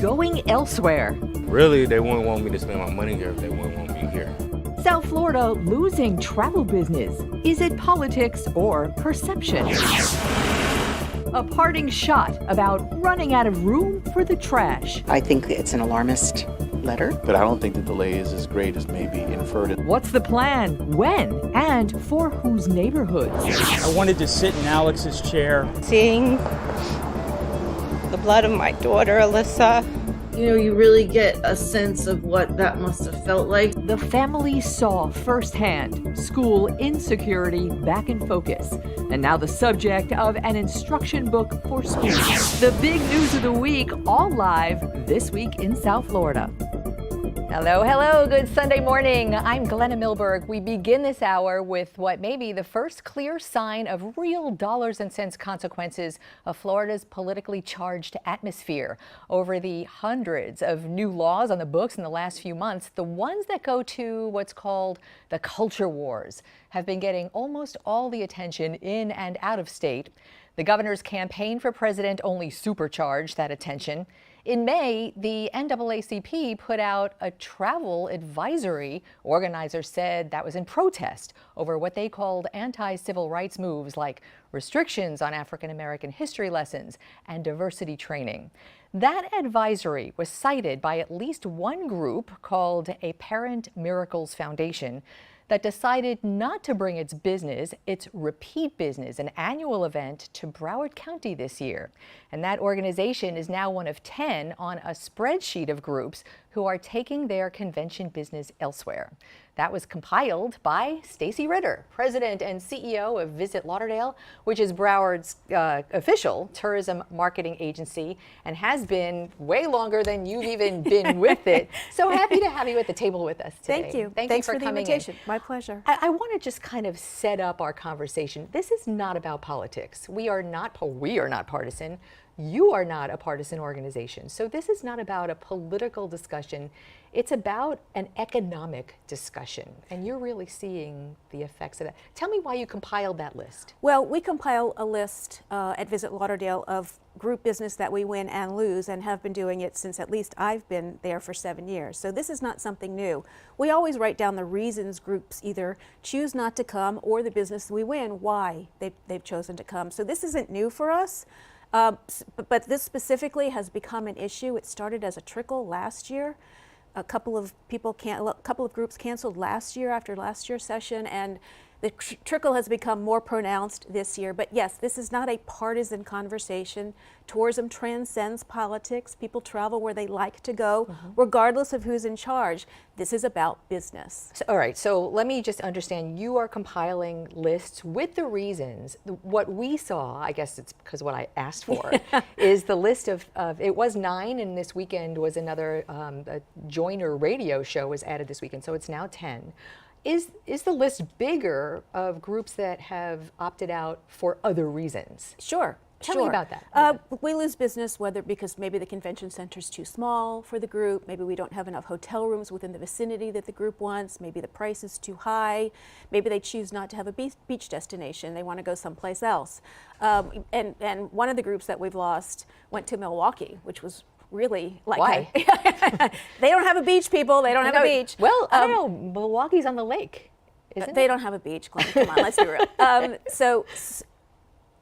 Going elsewhere. Really, they wouldn't want me to spend my money here if they wouldn't want me here. South Florida losing travel business. Is it politics or perception? A parting shot about running out of room for the trash. I think it's an alarmist letter. But I don't think the delay is as great as maybe inferred. What's the plan? When? And for whose neighborhoods? I wanted to sit in Alex's chair. Seeing the blood of my daughter, Alyssa. You know, you really get a sense of what that must have felt like. The family saw firsthand school insecurity back in focus, and now the subject of an instruction book for schools. The big news of the week, all live this week in South Florida. Hello, hello. Good Sunday morning. I'm Glenna Milberg. We begin this hour with what may be the first clear sign of real dollars and cents consequences of Florida's politically charged atmosphere. Over the hundreds of new laws on the books in the last few months, the ones that go to what's called the culture wars have been getting almost all the attention in and out of state. The governor's campaign for president only supercharged that attention. In May, the NAACP put out a travel advisory. Organizers said that was in protest over what they called anti-civil rights moves like restrictions on African American history lessons and diversity training. That advisory was cited by at least one group called a Parent Miracles Foundation that decided not to bring its business, its repeat business, an annual event, to Broward County this year. And that organization is now one of 10 on a spreadsheet of groups who are taking their convention business elsewhere. That was compiled by Stacey Ritter, president and CEO of Visit Lauderdale, which is Broward's official tourism marketing agency and has been way longer than you've even been with it. So happy to have you at the table with us today. Thank you. Thanks for the coming invitation. in. My pleasure. I want to just kind of set up our conversation. This is not about politics. We are not partisan. You are not a partisan organization. So this is not about a political discussion. It's about an economic discussion. And you're really seeing the effects of that. Tell me why you compiled that list. Well, we compile a list at Visit Lauderdale of group business that we win and lose, and have been doing it since at least I've been there for 7 years. So this is not something new. We always write down the reasons groups either choose not to come or the business we win, why they've chosen to come. So this isn't new for us. But this specifically has become an issue. It started as a trickle last year. A couple of groups canceled last year after last year's session, and the trickle has become more pronounced this year. But yes, this is not a partisan conversation. Tourism transcends politics. People travel where they like to go, regardless of who's in charge. This is about business. So, all right, so let me just understand, you are compiling lists with the reasons. What we saw, I guess it's because what I asked for, is the list of it was 9, and this weekend was another, a Joyner radio show was added this weekend, so it's now 10. Is the list bigger of groups that have opted out for other reasons? Sure. Tell me about that. We lose business whether because maybe the convention center's too small for the group, maybe we don't have enough hotel rooms within the vicinity that the group wants, maybe the price is too high, maybe they choose not to have a beach destination, they want to go someplace else. And one of the groups that we've lost went to Milwaukee, which was really like why? They don't have a beach, people. They don't have a beach. Well, I don't know. Milwaukee's on the lake, isn't it? They don't have a beach, Glenn. Come on, let's be real. So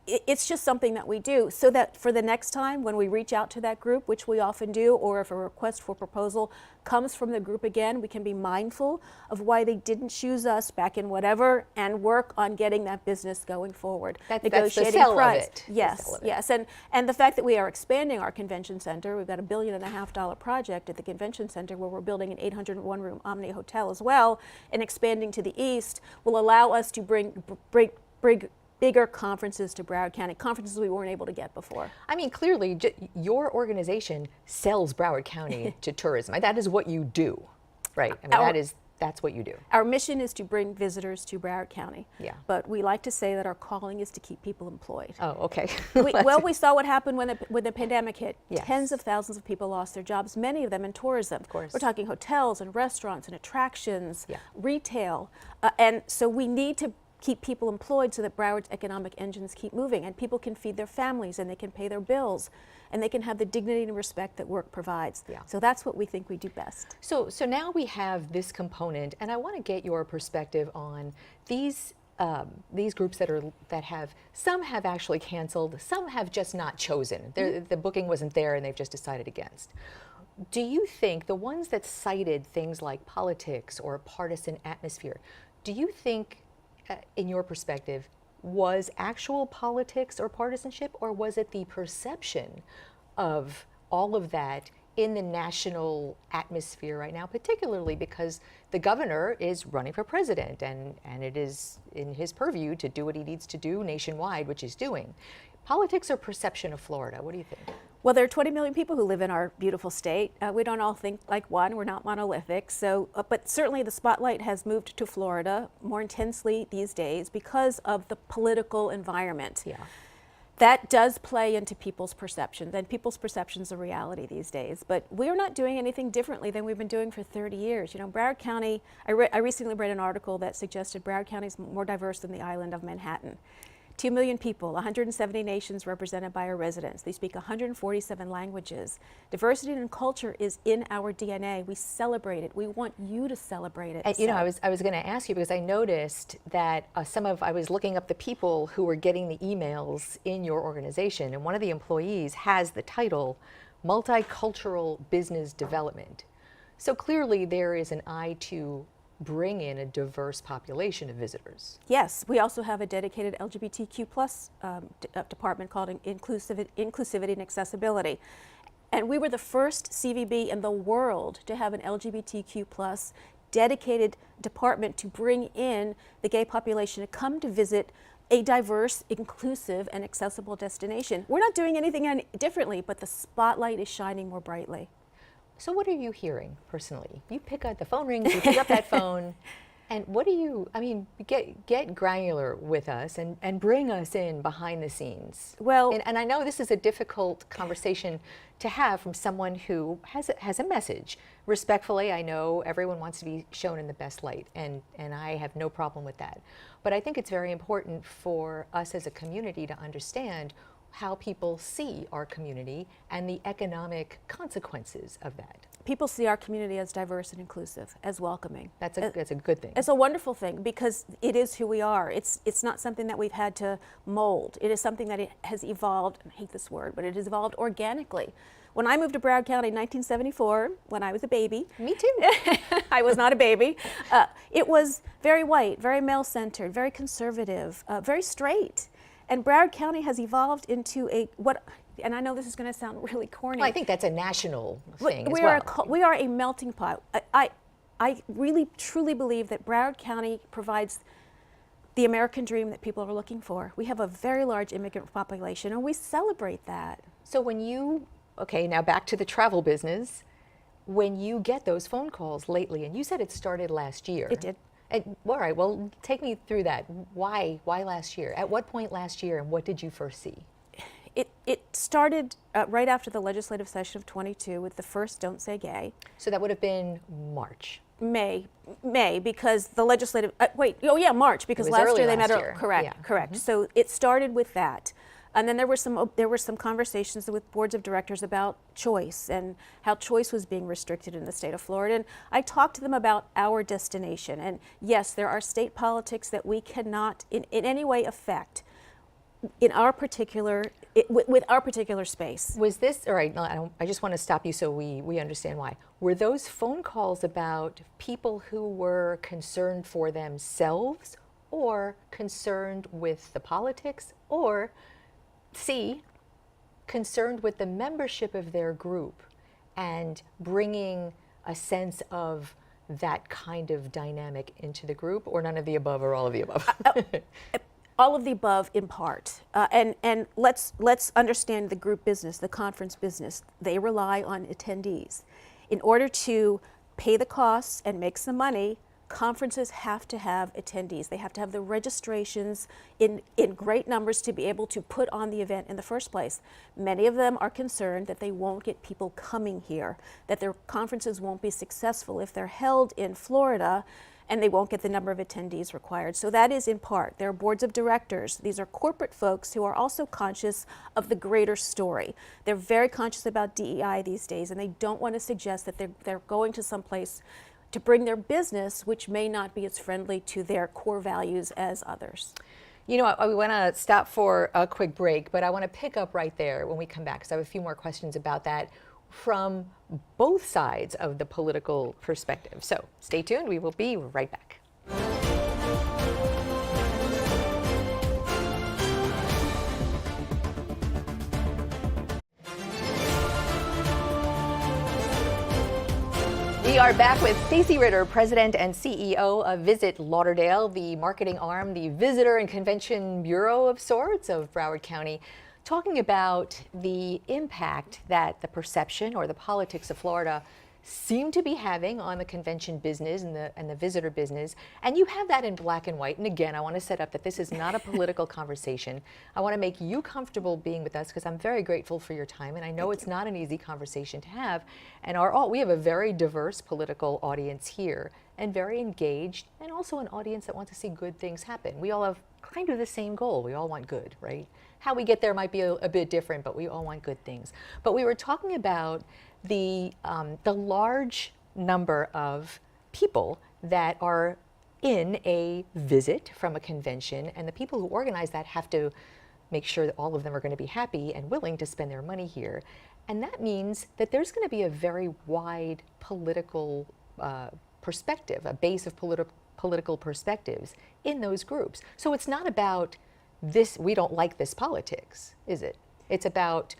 it's just something that we do so that for the next time when we reach out to that group, which we often do, or if a request for proposal comes from the group again, we can be mindful of why they didn't choose us back in whatever and work on getting that business going forward. That's the sell price. of it. Yes, yes. And the fact that we are expanding our convention center, we've got a $1.5 billion project at the convention center where we're building an 801-room Omni hotel as well, and expanding to the east will allow us to bring bigger conferences to Broward County, conferences we weren't able to get before. I mean, clearly, your organization sells Broward County to tourism. That is what you do, right? I mean, that's what you do. Our mission is to bring visitors to Broward County. Yeah. But we like to say that our calling is to keep people employed. Oh, okay. we saw what happened when the pandemic hit. Yes. Tens of thousands of people lost their jobs, many of them in tourism. Of course. We're talking hotels and restaurants and attractions, yeah. retail. And so we need to keep people employed so that Broward's economic engines keep moving and people can feed their families and they can pay their bills and they can have the dignity and respect that work provides. Yeah. So that's what we think we do best. So now we have this component, and I want to get your perspective on these groups that have, some have actually canceled, some have just not chosen. The booking wasn't there and they've just decided against. Do you think the ones that cited things like politics or partisan atmosphere, do you think, in your perspective, was actual politics or partisanship, or was it the perception of all of that in the national atmosphere right now, particularly because the governor is running for president and it is in his purview to do what he needs to do nationwide, which he's doing. Politics or perception of Florida? What do you think? Well, there are 20 million people who live in our beautiful state. We don't all think like one. We're not monolithic. So, but certainly the spotlight has moved to Florida more intensely these days because of the political environment. Yeah. That does play into people's perceptions, and people's perceptions are reality these days. But we're not doing anything differently than we've been doing for 30 years. You know, Broward County, I recently read an article that suggested Broward County is more diverse than the island of Manhattan. 2 million people, 170 nations represented by our residents. They speak 147 languages. Diversity and culture is in our DNA. We celebrate it. We want you to celebrate it. And, you know, I was going to ask you because I noticed that I was looking up the people who were getting the emails in your organization, and one of the employees has the title Multicultural Business Development. So clearly there is an eye to bring in a diverse population of visitors. Yes, we also have a dedicated LGBTQ plus department called Inclusivity and Accessibility. And we were the first CVB in the world to have an LGBTQ plus dedicated department to bring in the gay population to come to visit a diverse, inclusive, and accessible destination. We're not doing anything differently, but the spotlight is shining more brightly. So what are you hearing personally? You pick up the phone rings, you pick up that phone, and what do you, I mean, get granular with us and bring us in behind the scenes. Well, and I know this is a difficult conversation to have from someone who has a message. Respectfully, I know everyone wants to be shown in the best light, and I have no problem with that. But I think it's very important for us as a community to understand how people see our community and the economic consequences of that. People see our community as diverse and inclusive, as welcoming. That's a good thing. It's a wonderful thing because it is who we are. It's not something that we've had to mold. It is something that it has evolved, I hate this word, but it has evolved organically. When I moved to Broward County in 1974, when I was a baby. Me too. I was not a baby. It was very white, very male-centered, very conservative, very straight. And Broward County has evolved into and I know this is going to sound really corny. Well, I think that's a national thing we are a melting pot. I really, truly believe that Broward County provides the American dream that people are looking for. We have a very large immigrant population, and we celebrate that. So now back to the travel business, when you get those phone calls lately, and you said it started last year. It did. All right, well, take me through that. Why last year? At what point last year, and what did you first see? It started right after the legislative session of 22 with the first Don't Say Gay. So that would have been March. May, because the legislative, March, because last year they met. Correct. Mm-hmm. So it started with that. And then there were some conversations with boards of directors about choice and how choice was being restricted in the state of Florida. And I talked to them about our destination. And yes, there are state politics that we cannot in any way affect in our particular with our particular space. Was this all right? I just want to stop you so we understand why. Were those phone calls about people who were concerned for themselves, or concerned with the politics, or concerned with the membership of their group and bringing a sense of that kind of dynamic into the group, or none of the above, or all of the above? All of the above in part. And let's understand the group business, the conference business. They rely on attendees. In order to pay the costs and make some money, conferences have to have attendees. They have to have the registrations in great numbers to be able to put on the event in the first place. Many of them are concerned that they won't get people coming here, that their conferences won't be successful if they're held in Florida and they won't get the number of attendees required. So that is in part. There are boards of directors. These are corporate folks who are also conscious of the greater story. They're very conscious about DEI these days, and they don't want to suggest that they're going to someplace to bring their business, which may not be as friendly to their core values as others. You know, we want to stop for a quick break, but I want to pick up right there when we come back, because I have a few more questions about that from both sides of the political perspective. So stay tuned. We will be right back. We are back with Stacey Ritter, President and CEO of Visit Lauderdale, the marketing arm, the visitor and convention bureau of sorts of Broward County, talking about the impact that the perception or the politics of Florida seem to be having on the convention business and the visitor business. And you have that in black and white. And again, I want to set up that this is not a political conversation. I want to make you comfortable being with us, because I'm very grateful for your time. And I know it's not an easy conversation to have. And we have a very diverse political audience here, and very engaged, and also an audience that wants to see good things happen. We all have kind of the same goal. We all want good, right? How we get there might be a bit different, but we all want good things. But we were talking about the large number of people that are in a visit from a convention, and the people who organize that have to make sure that all of them are going to be happy and willing to spend their money here. And that means that there's going to be a very wide political perspective, a base of political perspectives in those groups. So it's not about this, we don't like this politics, is it? It's about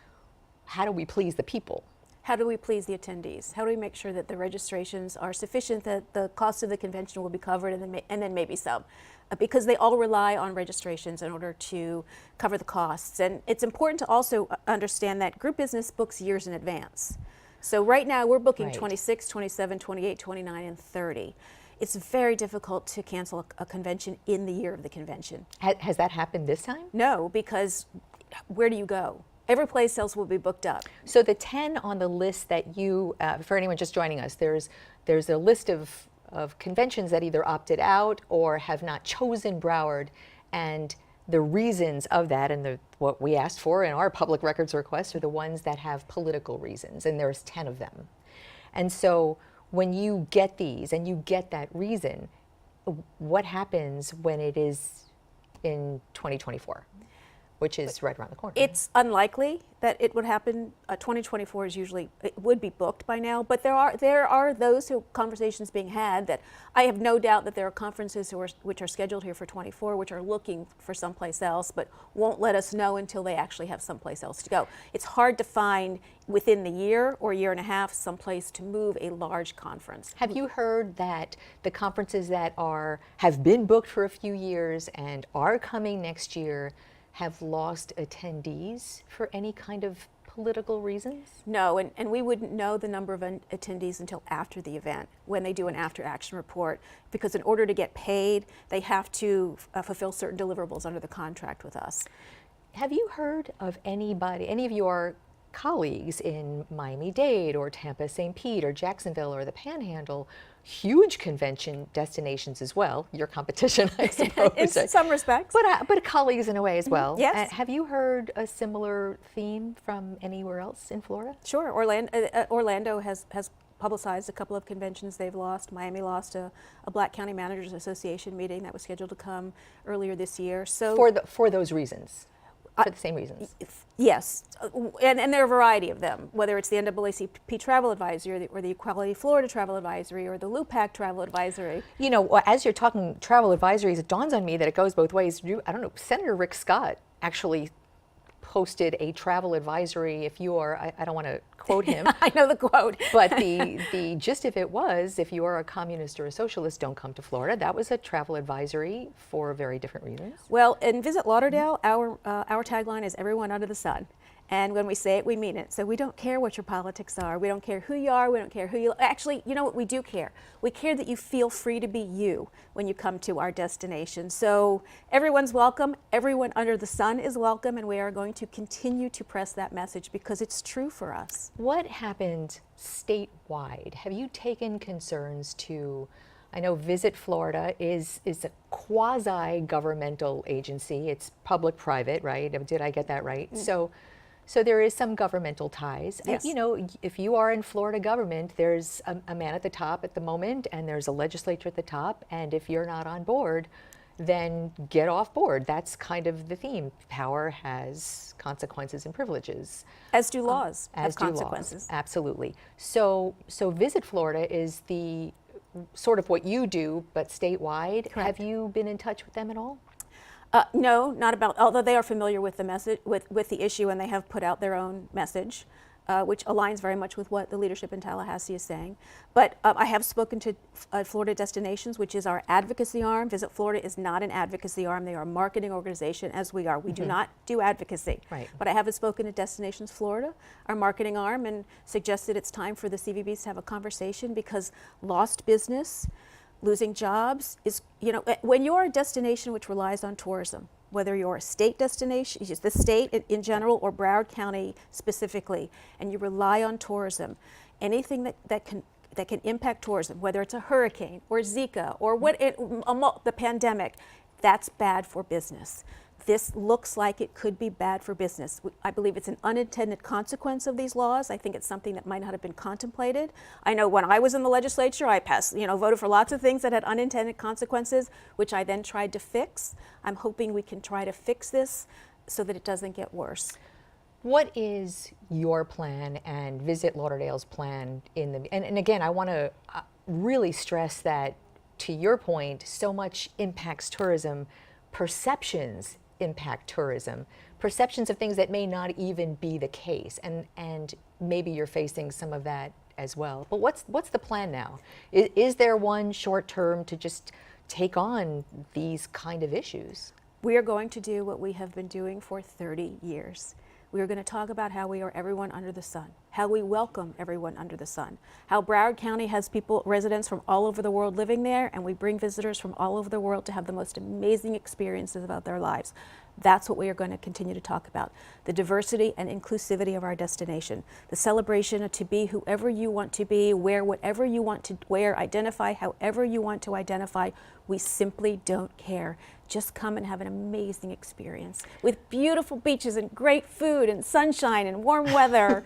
how do we please the people? How do we please the attendees? How do we make sure that the registrations are sufficient, that the cost of the convention will be covered, and then maybe some? Because they all rely on registrations in order to cover the costs. And it's important to also understand that group business books years in advance. So right now we're booking Right. 26, 27, 28, 29, and 30. It's very difficult to cancel a convention in the year of the convention. Has that happened this time? No, because where do you go? Every place else will be booked up. So the 10 on the list that you, for anyone just joining us, there's a list of conventions that either opted out or have not chosen Broward, and the reasons of that and what we asked for in our public records request are the ones that have political reasons, and there's 10 of them. And so when you get these and you get that reason, what happens when it is in 2024? Which is right around the corner. It's unlikely that it would happen. 2024 is usually, it would be booked by now, but there are those conversations being had that I have no doubt that there are conferences which are scheduled here for 24, which are looking for someplace else, but won't let us know until they actually have someplace else to go. It's hard to find within the year or year and a half someplace to move a large conference. Have you heard that the conferences that have been booked for a few years and are coming next year have lost attendees for any kind of political reasons? No, and we wouldn't know the number of attendees until after the event, when they do an after-action report, because in order to get paid, they have to fulfill certain deliverables under the contract with us. Have you heard of any of your colleagues in Miami-Dade or Tampa, St. Pete or Jacksonville or the Panhandle, huge convention destinations as well, your competition, I suppose. In some respects. But colleagues in a way as well. Yes. Have you heard a similar theme from anywhere else in Florida? Sure. Orlando has publicized a couple of conventions they've lost. Miami lost a Black County Managers Association meeting that was scheduled to come earlier this year. So for those reasons. For the same reasons. Yes, and there are a variety of them, whether it's the NAACP Travel Advisory or the Equality Florida Travel Advisory or the LUPAC Travel Advisory. You know, as you're talking travel advisories, it dawns on me that it goes both ways. I don't know, Senator Rick Scott actually posted a travel advisory. If you are, I don't want to quote him. I know the quote. But the gist of it was, if you are a communist or a socialist, don't come to Florida. That was a travel advisory for very different reasons. Well, in Visit Lauderdale, our tagline is everyone under the sun. And when we say it, we mean it. So we don't care what your politics are. We don't care who you are. We don't care who you... Actually, you know what we do care? We care that you feel free to be you when you come to our destination. So everyone's welcome. Everyone under the sun is welcome. And we are going to continue to press that message because it's true for us. What happened statewide? Have you taken concerns to I know Visit Florida is a quasi-governmental agency. It's public-private, right? Did I get that right? So there is some governmental ties. Yes. You know, if you are in Florida government, there's a man at the top at the moment, and there's a legislature at the top, and if you're not on board, then get off board. That's kind of the theme. Power has consequences and privileges. As do laws As have do consequences. laws. Absolutely. So Visit Florida is the sort of what you do, but statewide. Correct. Have you been in touch with them at all? No, not about, although they are familiar with the message, with the issue, and they have put out their own message, which aligns very much with what the leadership in Tallahassee is saying. But I have spoken to Florida Destinations, which is our advocacy arm. Visit Florida is not an advocacy arm. They are a marketing organization, as we are. We do not do advocacy. Right. But I have spoken to Destinations Florida, our marketing arm, and suggested it's time for the CVBs to have a conversation, because lost business, losing jobs is, you know, when you're a destination which relies on tourism, whether you're a state destination, the state in general or Broward County specifically, and you rely on tourism, anything that can impact tourism, whether it's a hurricane or Zika or the pandemic, that's bad for business. This looks like it could be bad for business. I believe it's an unintended consequence of these laws. I think it's something that might not have been contemplated. I know when I was in the legislature, I voted for lots of things that had unintended consequences, which I then tried to fix. I'm hoping we can try to fix this so that it doesn't get worse. What is your plan and Visit Lauderdale's plan and again, I want to really stress that, to your point, so much impacts tourism. Perceptions impact tourism. Perceptions of things that may not even be the case, and maybe you're facing some of that as well. But what's the plan now? Is there one short term to just take on these kind of issues? We are going to do what we have been doing for 30 years. We are going to talk about how we are everyone under the sun, how we welcome everyone under the sun, how Broward County has residents from all over the world living there, and we bring visitors from all over the world to have the most amazing experiences about their lives. That's what we are going to continue to talk about. The diversity and inclusivity of our destination, the celebration to be whoever you want to be, wear whatever you want to wear, identify however you want to identify. We simply don't care. Just come and have an amazing experience with beautiful beaches and great food and sunshine and warm weather.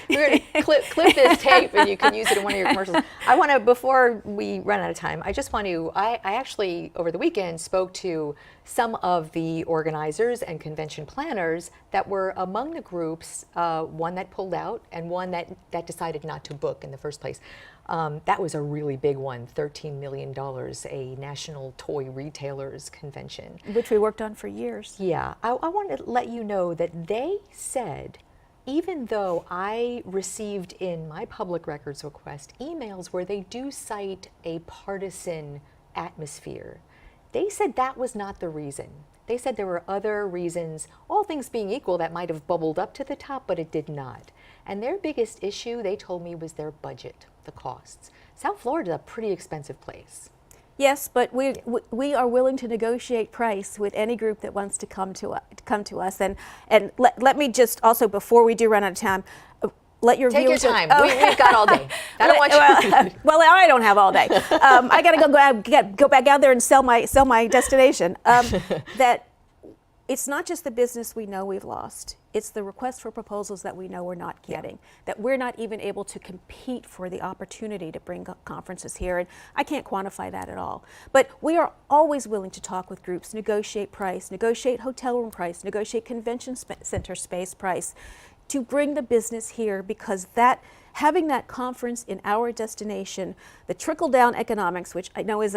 We're going to clip this tape and you can use it in one of your commercials. I want to, before we run out of time, I just want to, I actually over the weekend spoke to some of the organizers and convention planners that were among the groups, one that pulled out and one that decided not to book in the first place. That was a really big one, $13 million, a national toy retailers convention. Which we worked on for years. Yeah, I want to let you know that they said, even though I received in my public records request emails where they do cite a partisan atmosphere, they said that was not the reason. They said there were other reasons, all things being equal, that might have bubbled up to the top, but it did not. And their biggest issue, they told me, was their budget, the costs. South Florida is a pretty expensive place. Yes, but we are willing to negotiate price with any group that wants to come to us. And let me just also, before we do run out of time, let your Take viewers... your time. We've got all day. I don't want you... Well, I don't have all day. I got to go back out there and sell my destination. That it's not just the business we know we've lost. It's the request for proposals that we know we're not getting, that we're not even able to compete for the opportunity to bring conferences here. And I can't quantify that at all. But we are always willing to talk with groups, negotiate price, negotiate hotel room price, negotiate convention center space price, to bring the business here, because having that conference in our destination, the trickle-down economics, which I know is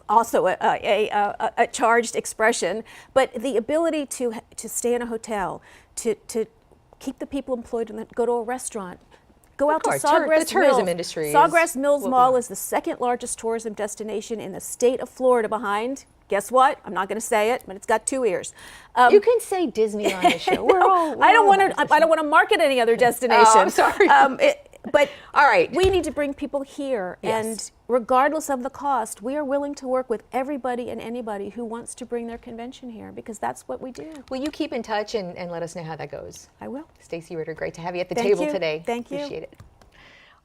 also a charged expression, but the ability to stay in a hotel, to keep the people employed and go to a restaurant, go out to Sawgrass Mills. The tourism industry. Sawgrass Mills Mall is the second largest tourism destination in the state of Florida behind, guess what? I'm not going to say it, but it's got two ears. You can say Disney on the show. I don't want to market any other destination. Oh, I'm sorry. But all right, we need to bring people here, and regardless of the cost, we are willing to work with everybody and anybody who wants to bring their convention here, because that's what we do. Will you keep in touch and let us know how that goes? I will. Stacey Ritter, great to have you at the table today. Thank you. Appreciate it.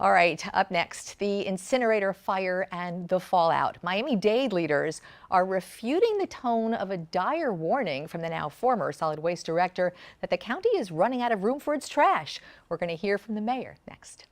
All right, up next, the incinerator fire and the fallout. Miami-Dade leaders are refuting the tone of a dire warning from the now former solid waste director that the county is running out of room for its trash. We're going to hear from the mayor next.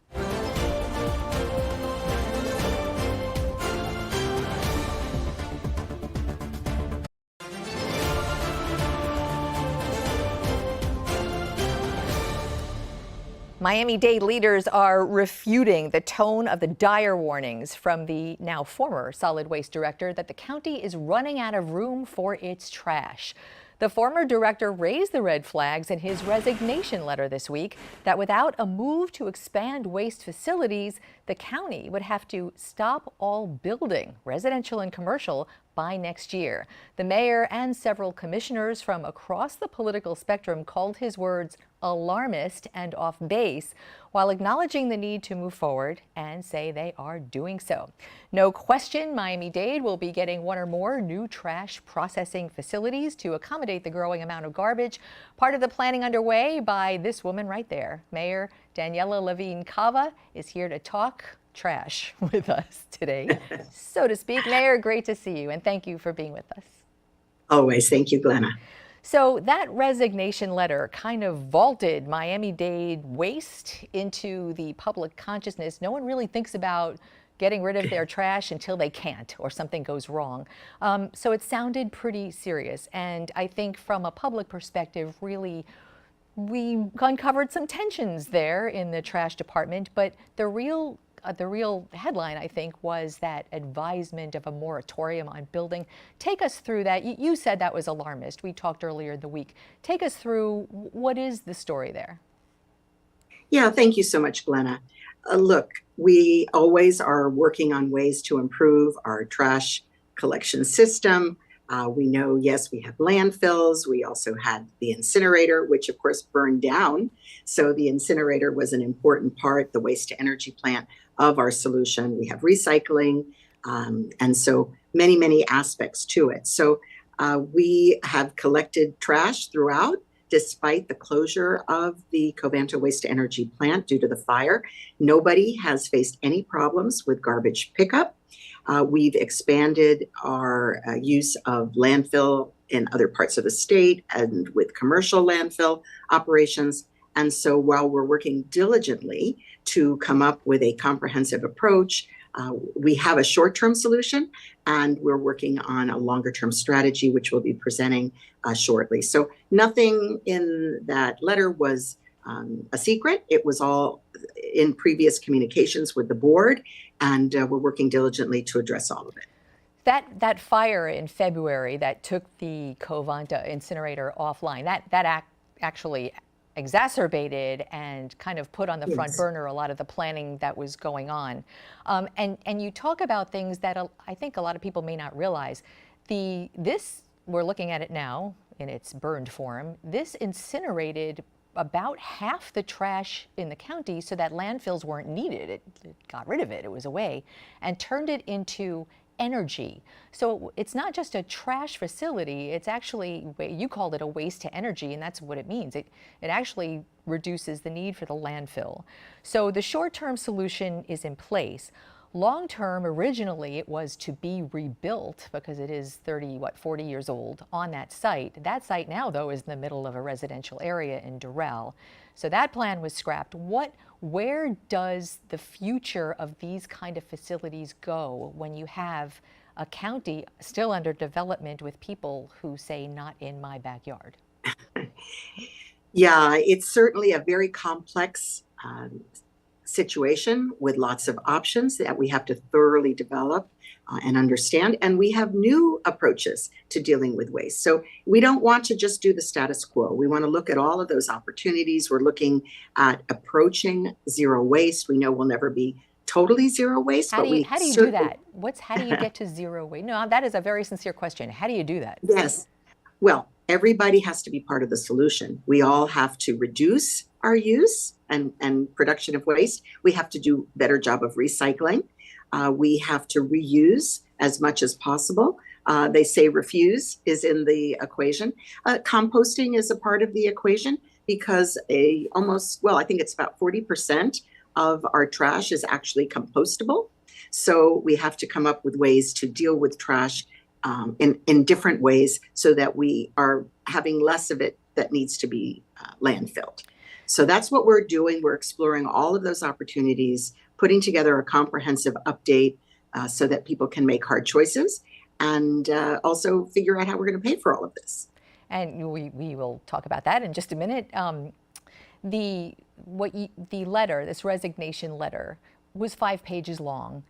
Miami-Dade leaders are refuting the tone of the dire warnings from the now former solid waste director that the county is running out of room for its trash. The former director raised the red flags in his resignation letter this week that without a move to expand waste facilities, the county would have to stop all building, residential and commercial, by next year. The mayor and several commissioners from across the political spectrum called his words alarmist and off base, while acknowledging the need to move forward and say they are doing so. No question, Miami-Dade will be getting one or more new trash processing facilities to accommodate the growing amount of garbage. Part of the planning underway by this woman right there. Mayor Daniella Levine Cava is here to talk trash with us today, so to speak. Mayor, great to see you, and thank you for being with us. Always. Thank you, Glenna. So that resignation letter kind of vaulted Miami-Dade waste into the public consciousness. No one really thinks about getting rid of their trash until they can't or something goes wrong. So it sounded pretty serious. And I think from a public perspective, really, we uncovered some tensions there in the trash department. But the real headline, I think, was that advisement of a moratorium on building. Take us through that. You said that was alarmist. We talked earlier in the week. Take us through what is the story there? Yeah, thank you so much, Glenna. Look, we always are working on ways to improve our trash collection system. We know, yes, we have landfills. We also had the incinerator, which of course burned down. So the incinerator was an important part, the waste to energy plant of our solution. We have recycling, and so many, many aspects to it. So we have collected trash throughout, despite the closure of the Covanta waste to energy plant due to the fire. Nobody has faced any problems with garbage pickup. We've expanded our use of landfill in other parts of the state and with commercial landfill operations. And so while we're working diligently to come up with a comprehensive approach, we have a short-term solution, and we're working on a longer-term strategy, which we'll be presenting shortly. So nothing in that letter was a secret. It was all in previous communications with the board, and we're working diligently to address all of it. That fire in February that took the Covanta incinerator offline, that actually exacerbated and kind of put on the front burner a lot of the planning that was going on. And you talk about things that I think a lot of people may not realize. We're looking at it now in its burned form. This incinerated about half the trash in the county so that landfills weren't needed. It got rid of it, it was away, and turned it into energy. So it's not just a trash facility, it's actually, you called it a waste to energy, and that's what it means. It actually reduces the need for the landfill. So the short-term solution is in place. Long-term, originally, it was to be rebuilt because it is 40 years old on that site. That site now, though, is in the middle of a residential area in Doral. So that plan was scrapped. Where does the future of these kind of facilities go when you have a county still under development with people who say, not in my backyard? Yeah, it's certainly a very complex situation with lots of options that we have to thoroughly develop and understand. And we have new approaches to dealing with waste. So we don't want to just do the status quo. We want to look at all of those opportunities. We're looking at approaching zero waste. We know we'll never be totally zero waste. How do you do that? How do you get to zero waste? No, that is a very sincere question. How do you do that? Yes. Well, everybody has to be part of the solution. We all have to reduce our use and production of waste. We have to do a better job of recycling. We have to reuse as much as possible. They say refuse is in the equation. Composting is a part of the equation because I think it's about 40% of our trash is actually compostable. So we have to come up with ways to deal with trash in different ways so that we are having less of it that needs to be landfilled. So that's what we're doing. We're exploring all of those opportunities, putting together a comprehensive update so that people can make hard choices and also figure out how we're going to pay for all of this. And we will talk about that in just a minute. The letter, this resignation letter, was 5 pages long.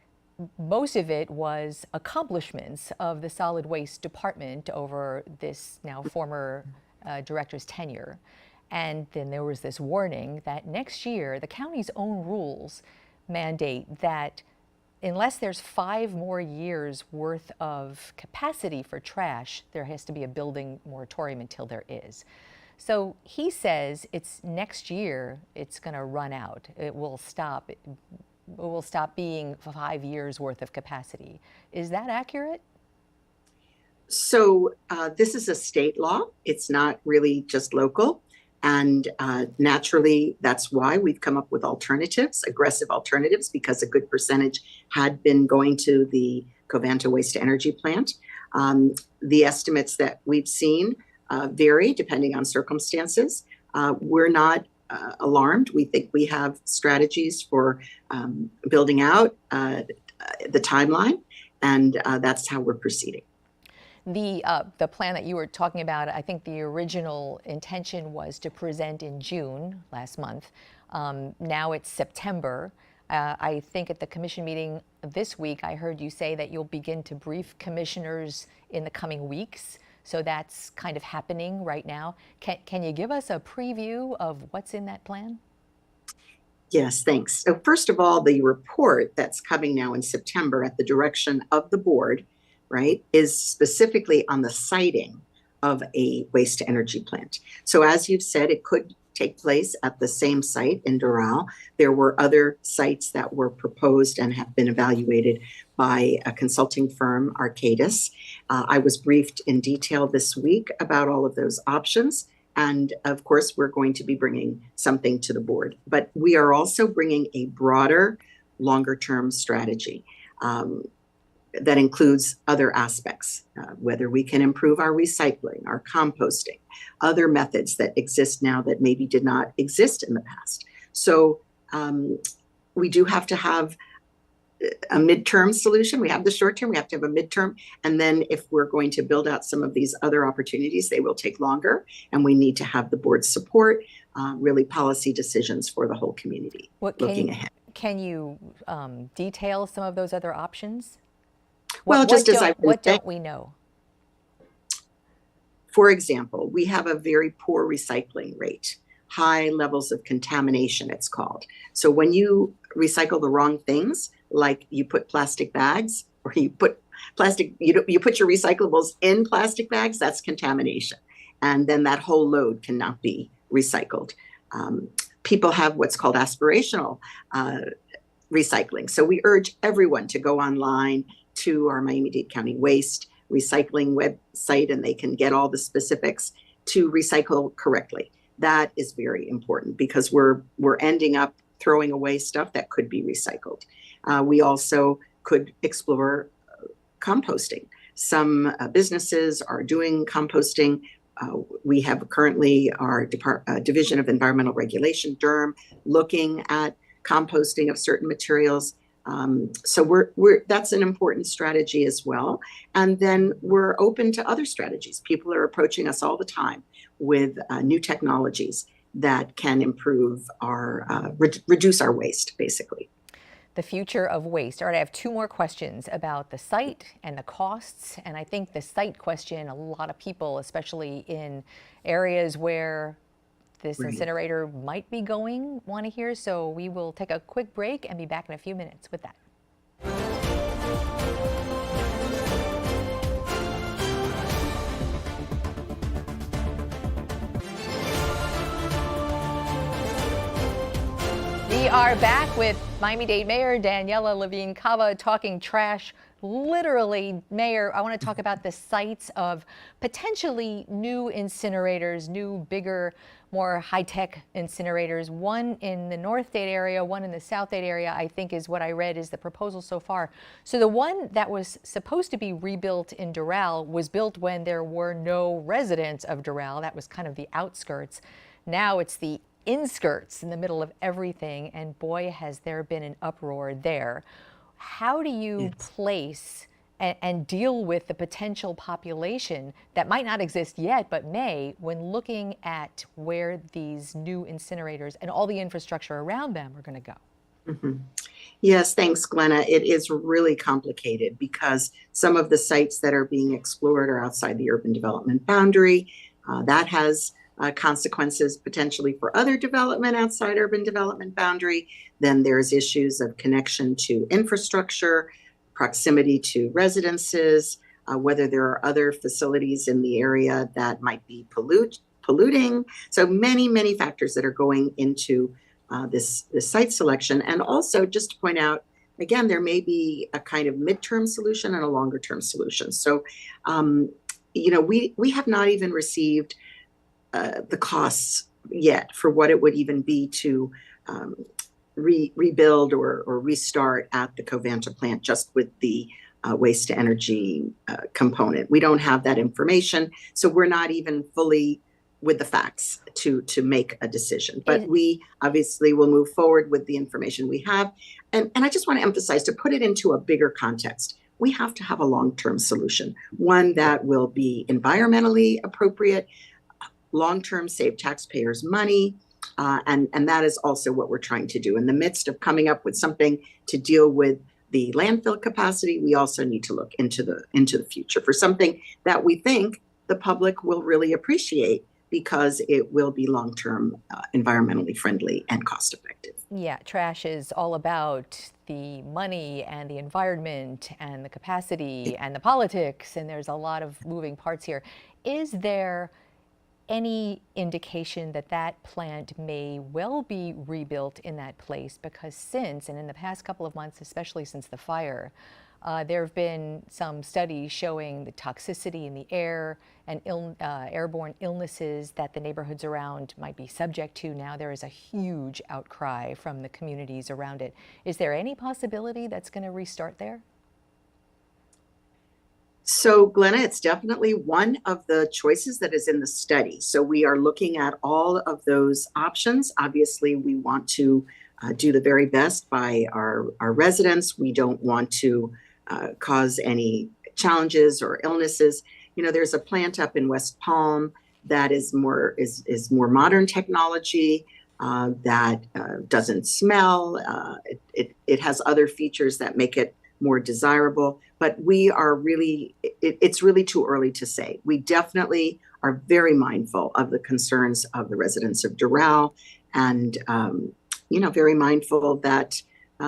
Most of it was accomplishments of the solid waste department over this now former director's tenure. And then there was this warning that next year the county's own rules mandate that unless there's 5 more years worth of capacity for trash, there has to be a building moratorium until there is. So he says it's next year it's going to run out. It will stop. It will stop being 5 years worth of capacity. Is that accurate? So this is a state law. It's not really just local. And naturally, that's why we've come up with alternatives, aggressive alternatives, because a good percentage had been going to the Covanta waste to energy plant. The estimates that we've seen vary depending on circumstances. We're not alarmed. We think we have strategies for building out the timeline, and that's how we're proceeding. The plan that you were talking about, I think the original intention was to present in June last month. Now it's September. I think at the commission meeting this week, I heard you say that you'll begin to brief commissioners in the coming weeks. So that's kind of happening right now. Can you give us a preview of what's in that plan? Yes, thanks. So first of all, the report that's coming now in September at the direction of the board, right, is specifically on the siting of a waste to energy plant. So as you've said, it could take place at the same site in Doral. There were other sites that were proposed and have been evaluated by a consulting firm, Arcadis. I was briefed in detail this week about all of those options. And of course, we're going to be bringing something to the board. But we are also bringing a broader, longer term strategy that includes other aspects, whether we can improve our recycling, our composting, other methods that exist now that maybe did not exist in the past. So we do have to have a midterm solution. We have the short term, we have to have a midterm. And then if we're going to build out some of these other opportunities, they will take longer. And we need to have the board's support, really policy decisions for the whole community looking ahead. Can you detail some of those other options? Well, what don't we know? For example, we have a very poor recycling rate, high levels of contamination, it's called. So when you recycle the wrong things, like you put plastic bags or you put plastic, you put your recyclables in plastic bags, that's contamination. And then that whole load cannot be recycled. People have what's called aspirational recycling. So we urge everyone to go online to our Miami-Dade County Waste Recycling website, and they can get all the specifics to recycle correctly. That is very important because we're ending up throwing away stuff that could be recycled. We also could explore composting. Some businesses are doing composting. We have currently our Division of Environmental Regulation, DERM, looking at composting of certain materials. So that's an important strategy as well. And then we're open to other strategies. People are approaching us all the time with new technologies that can improve our, reduce our waste, basically. The future of waste. All right, I have 2 more questions about the site and the costs. And I think the site question, a lot of people, especially in areas where this incinerator might be going, want to hear. So we will take a quick break and be back in a few minutes with that. We are back with Miami-Dade Mayor Daniella Levine Cava talking trash literally, Mayor, I want to talk about the sites of potentially new incinerators, new, bigger, more high-tech incinerators. One in the North Dade area, one in the South Dade area, I think is what I read is the proposal so far. So the one that was supposed to be rebuilt in Doral was built when there were no residents of Doral. That was kind of the outskirts. Now it's the inskirts in the middle of everything, and boy, has there been an uproar there. How do you place and deal with the potential population that might not exist yet, but may, when looking at where these new incinerators and all the infrastructure around them are going to go? Yes, thanks, Glenna. It is really complicated because some of the sites that are being explored are outside the urban development boundary. That has consequences potentially for other development outside urban development boundary. Then there's issues of connection to infrastructure, proximity to residences, whether there are other facilities in the area that might be polluting. So many factors that are going into this site selection. And also, just to point out, again, there may be a kind of midterm solution and a longer term solution. So, we have not even received the costs yet for what it would even be to rebuild or restart at the Covanta plant just with the waste to energy component. We don't have that information, so we're not even fully with the facts to make a decision. But we obviously will move forward with the information we have. And I just want to emphasize, to put it into a bigger context, we have to have a long-term solution, one that will be environmentally appropriate, long-term save taxpayers money, and that is also what we're trying to do. In the midst of coming up with something to deal with the landfill capacity, we also need to look into the future for something that we think the public will really appreciate because it will be long-term, environmentally friendly and cost-effective. Yeah, trash is all about the money and the environment and the capacity and the politics, and there's a lot of moving parts here. Is there any indication that that plant may well be rebuilt in that place? Because since, and in the past couple of months, especially since the fire, there have been some studies showing the toxicity in the air and airborne illnesses that the neighborhoods around might be subject to. Now there is a huge outcry from the communities around it. Is there any possibility that's going to restart there? So, Glenna, it's definitely one of the choices that is in the study. So we are looking at all of those options. Obviously, we want to do the very best by our residents. We don't want to cause any challenges or illnesses. You know, there's a plant up in West Palm that is more modern technology that doesn't smell. It has other features that make it more desirable, but we are really, it's really too early to say. We definitely are very mindful of the concerns of the residents of Doral, and very mindful that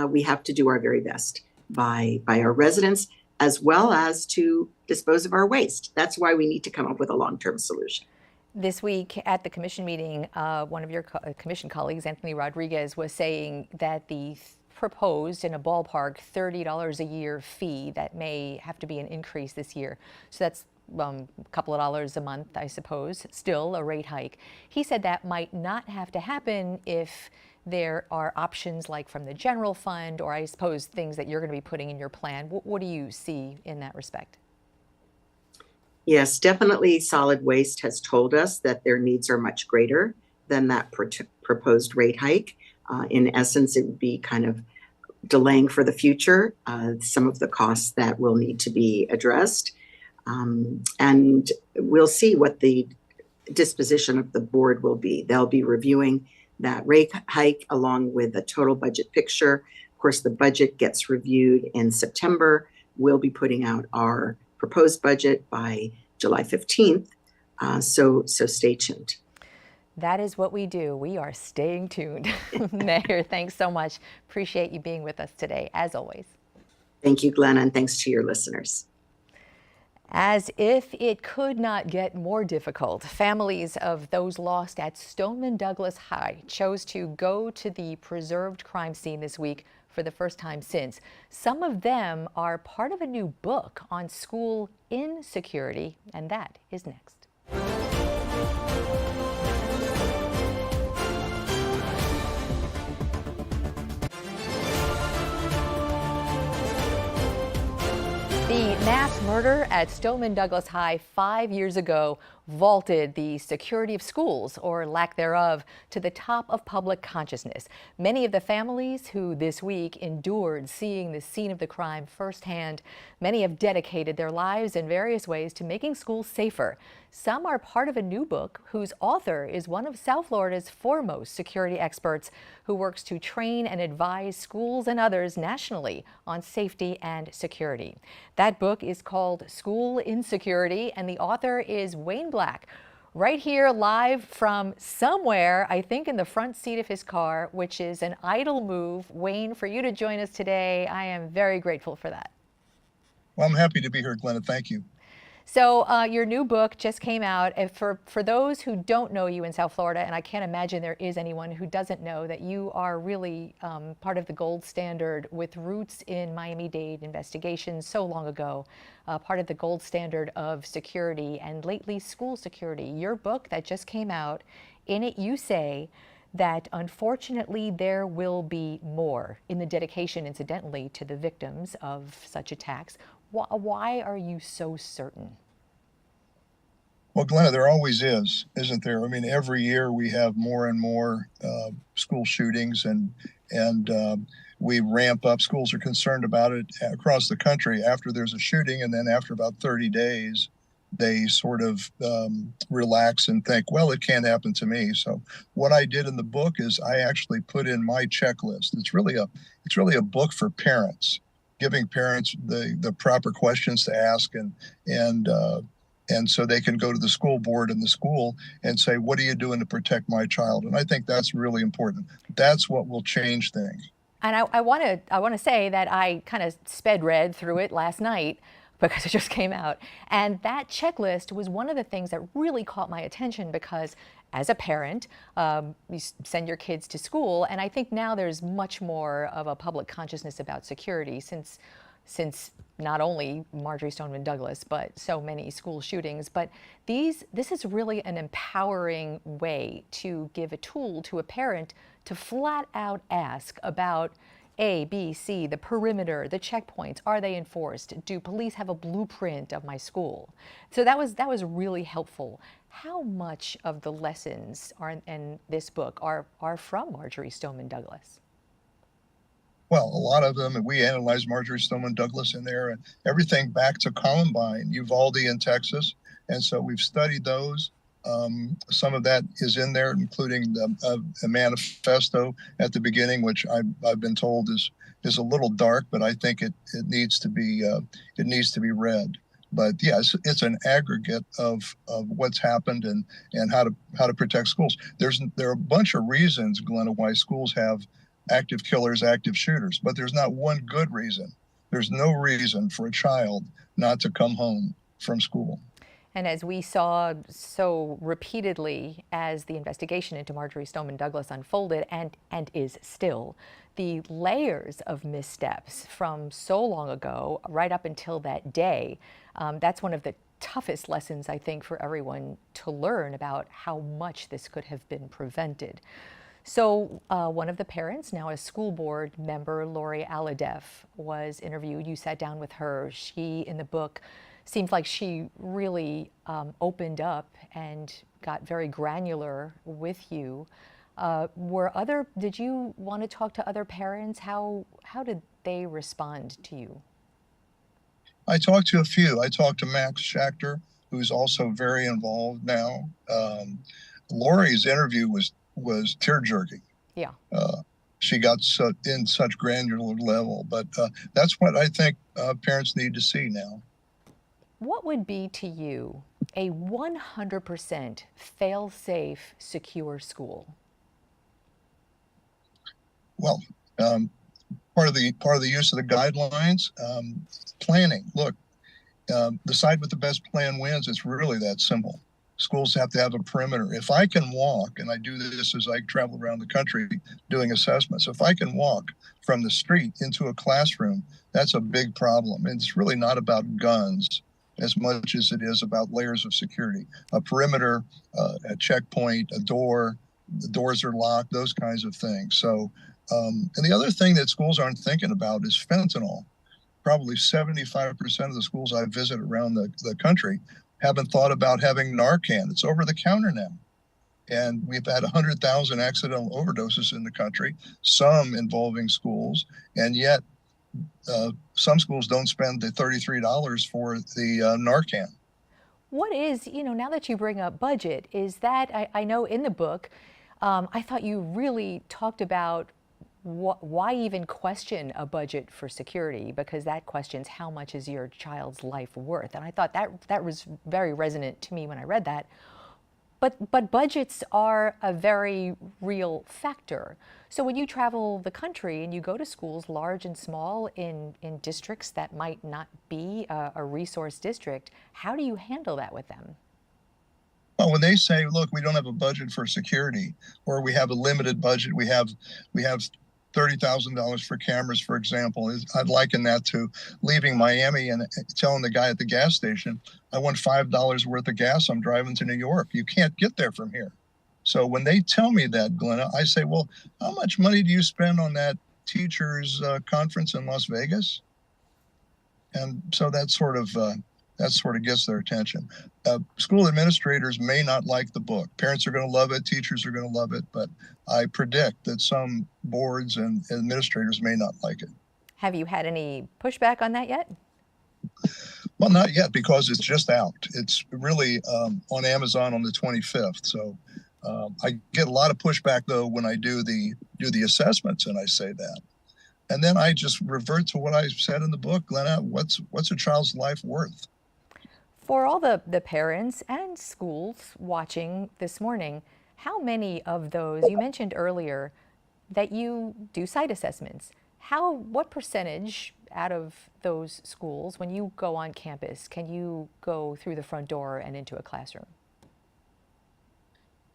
we have to do our very best by our residents, as well as to dispose of our waste. That's why we need to come up with a long-term solution. This week at the commission meeting, one of your commission colleagues, Anthony Rodriguez, was saying that the proposed, in a ballpark, $30 a year fee that may have to be an increase this year. So that's a couple of dollars a month, I suppose, still a rate hike. He said that might not have to happen if there are options like from the general fund, or I suppose things that you're going to be putting in your plan. What do you see in that respect? Yes, definitely solid waste has told us that their needs are much greater than that proposed rate hike. In essence, it would be kind of delaying for the future some of the costs that will need to be addressed. And we'll see what the disposition of the board will be. They'll be reviewing that rate hike along with the total budget picture. Of course, the budget gets reviewed in September. We'll be putting out our proposed budget by July 15th. So stay tuned. That is what we do. We are staying tuned. Mayor, thanks so much. Appreciate you being with us today, as always. Thank you, Glenna, and thanks to your listeners. As if it could not get more difficult, families of those lost at Stoneman Douglas High chose to go to the preserved crime scene this week for the first time since. Some of them are part of a new book on school insecurity, and that is next. The mass murder at Stoneman Douglas High 5 years ago vaulted the security of schools, or lack thereof, to the top of public consciousness. Many of the families who this week endured seeing the scene of the crime firsthand, many have dedicated their lives in various ways to making schools safer. Some are part of a new book whose author is one of South Florida's foremost security experts, who works to train and advise schools and others nationally on safety and security. That book is called School Insecurity, and the author is Wayne Black, right here live from somewhere, I think in the front seat of his car, which is an idle move. Wayne, for you to join us today, I am very grateful for that. Well, I'm happy to be here, Glenna. Thank you. So your new book just came out. And for those who don't know you in South Florida, and I can't imagine there is anyone who doesn't know that you are really part of the gold standard with roots in Miami-Dade investigations so long ago, part of the gold standard of security and lately school security. Your book that just came out, in it you say that unfortunately there will be more, in the dedication, incidentally, to the victims of such attacks. Why are you so certain? Well, Glenna, there always is, isn't there? I mean, every year we have more and more school shootings, and we ramp up. Schools are concerned about it across the country after there's a shooting, and then after about 30 days, they sort of relax and think, well, it can't happen to me. So what I did in the book is I actually put in my checklist. It's really a book for parents, giving parents the proper questions to ask, and so they can go to the school board in the school and say, what are you doing to protect my child? And I think that's really important. That's what will change things. And I want to say that I kind of sped read through it last night because it just came out. And that checklist was one of the things that really caught my attention, because as a parent, you send your kids to school, and I think now there's much more of a public consciousness about security since not only Marjory Stoneman Douglas, but so many school shootings. But this is really an empowering way to give a tool to a parent to flat out ask about A, B, C, the perimeter, the checkpoints. Are they enforced? Do police have a blueprint of my school? So that was really helpful. How much of the lessons in this book are from Marjory Stoneman Douglas? Well, a lot of them, we analyzed Marjory Stoneman Douglas in there, and everything back to Columbine, Uvalde in Texas. And so we've studied those. Some of that is in there, including a manifesto at the beginning, which I've been told is a little dark, but I think it needs to be read. But yes, it's an aggregate of what's happened and how to protect schools. There are a bunch of reasons, Glenna, why schools have active killers, active shooters, but there's not one good reason. There's no reason for a child not to come home from school. And as we saw so repeatedly as the investigation into Marjory Stoneman Douglas unfolded, and is still, the layers of missteps from so long ago right up until that day, that's one of the toughest lessons, I think, for everyone to learn about how much this could have been prevented. So one of the parents, now a school board member, Lori Aladeff, was interviewed. You sat down with her. She, in the book, seems like she really opened up and got very granular with you. Did you want to talk to other parents? How did they respond to you? I talked to a few. I talked to Max Schachter, who's also very involved now. Lori's interview was tear-jerking. Yeah. She got in such granular level, but that's what I think parents need to see now. What would be to you a 100% fail-safe, secure school? Well, part of the use of the guidelines, planning. Look, the side with the best plan wins. It's really that simple. schools have to have a perimeter. If I can walk, and I do this as I travel around the country doing assessments, if I can walk from the street into a classroom, that's a big problem. And it's really not about guns as much as it is about layers of security. A perimeter, a checkpoint, a door, the doors are locked, those kinds of things. So, and the other thing that schools aren't thinking about is fentanyl. Probably 75% of the schools I visit around the country haven't thought about having Narcan. It's over the counter now. And we've had 100,000 accidental overdoses in the country, some involving schools. And yet some schools don't spend the $33 for the Narcan. What is, now that you bring up budget, is that, I know in the book, I thought you really talked about why even question a budget for security, because that questions how much is your child's life worth. And I thought that was very resonant to me when I read that. But budgets are a very real factor. So when you travel the country and you go to schools, large and small, in districts that might not be a resource district, how do you handle that with them? Well, when they say, look, we don't have a budget for security, or we have a limited budget, we have $30,000 for cameras, for example, I'd liken that to leaving Miami and telling the guy at the gas station, I want $5 worth of gas, I'm driving to New York. You can't get there from here. So when they tell me that, Glenna, I say, well, how much money do you spend on that teachers conference in Las Vegas? And so that sort of gets their attention. School administrators may not like the book. Parents are going to love it. Teachers are going to love it. But I predict that some boards and administrators may not like it. Have you had any pushback on that yet? Well, not yet, because it's just out. It's really on Amazon on the 25th. So I get a lot of pushback, though, when I do the assessments and I say that. And then I just revert to what I said in the book, Glenna, what's a child's life worth? For all the parents and schools watching this morning, how many of those, you mentioned earlier that you do site assessments, what percentage out of those schools, when you go on campus, can you go through the front door and into a classroom?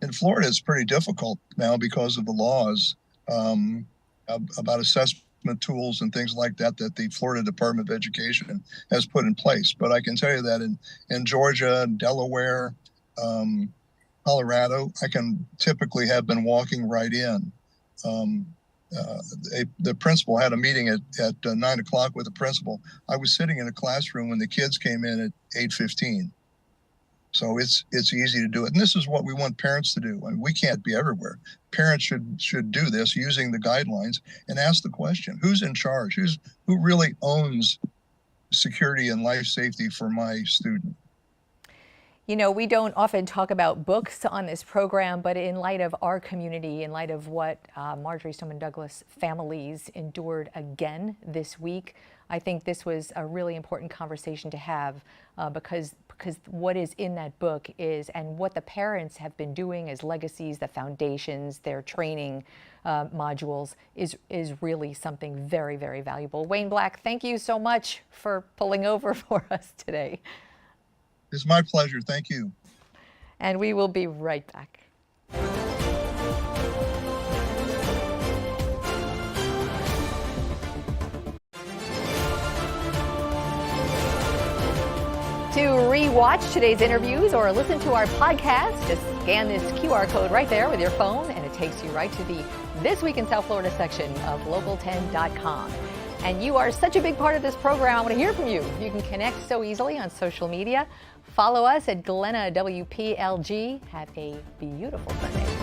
In Florida, it's pretty difficult now because of the laws about assessment tools and things like that the Florida Department of Education has put in place. But I can tell you that in Georgia, Delaware, Colorado, I can typically have been walking right in. The principal had a meeting at 9 o'clock with the principal. I was sitting in a classroom when the kids came in at 8:15. So it's easy to do it. And this is what we want parents to do. I mean, we can't be everywhere. Parents should do this using the guidelines and ask the question, who's in charge? Who really owns security and life safety for my student? We don't often talk about books on this program, but in light of our community, in light of what Marjory Stoneman Douglas families endured again this week, I think this was a really important conversation to have because what is in that book is, and what the parents have been doing as legacies, the foundations, their training modules is really something very, very valuable. Wayne Black, thank you so much for pulling over for us today. It's my pleasure. Thank you. And we will be right back. To re-watch today's interviews or listen to our podcast, just scan this QR code right there with your phone, and it takes you right to the This Week in South Florida section of local10.com. And you are such a big part of this program. I want to hear from you. You can connect so easily on social media. Follow us at Glenna WPLG. Have a beautiful Sunday.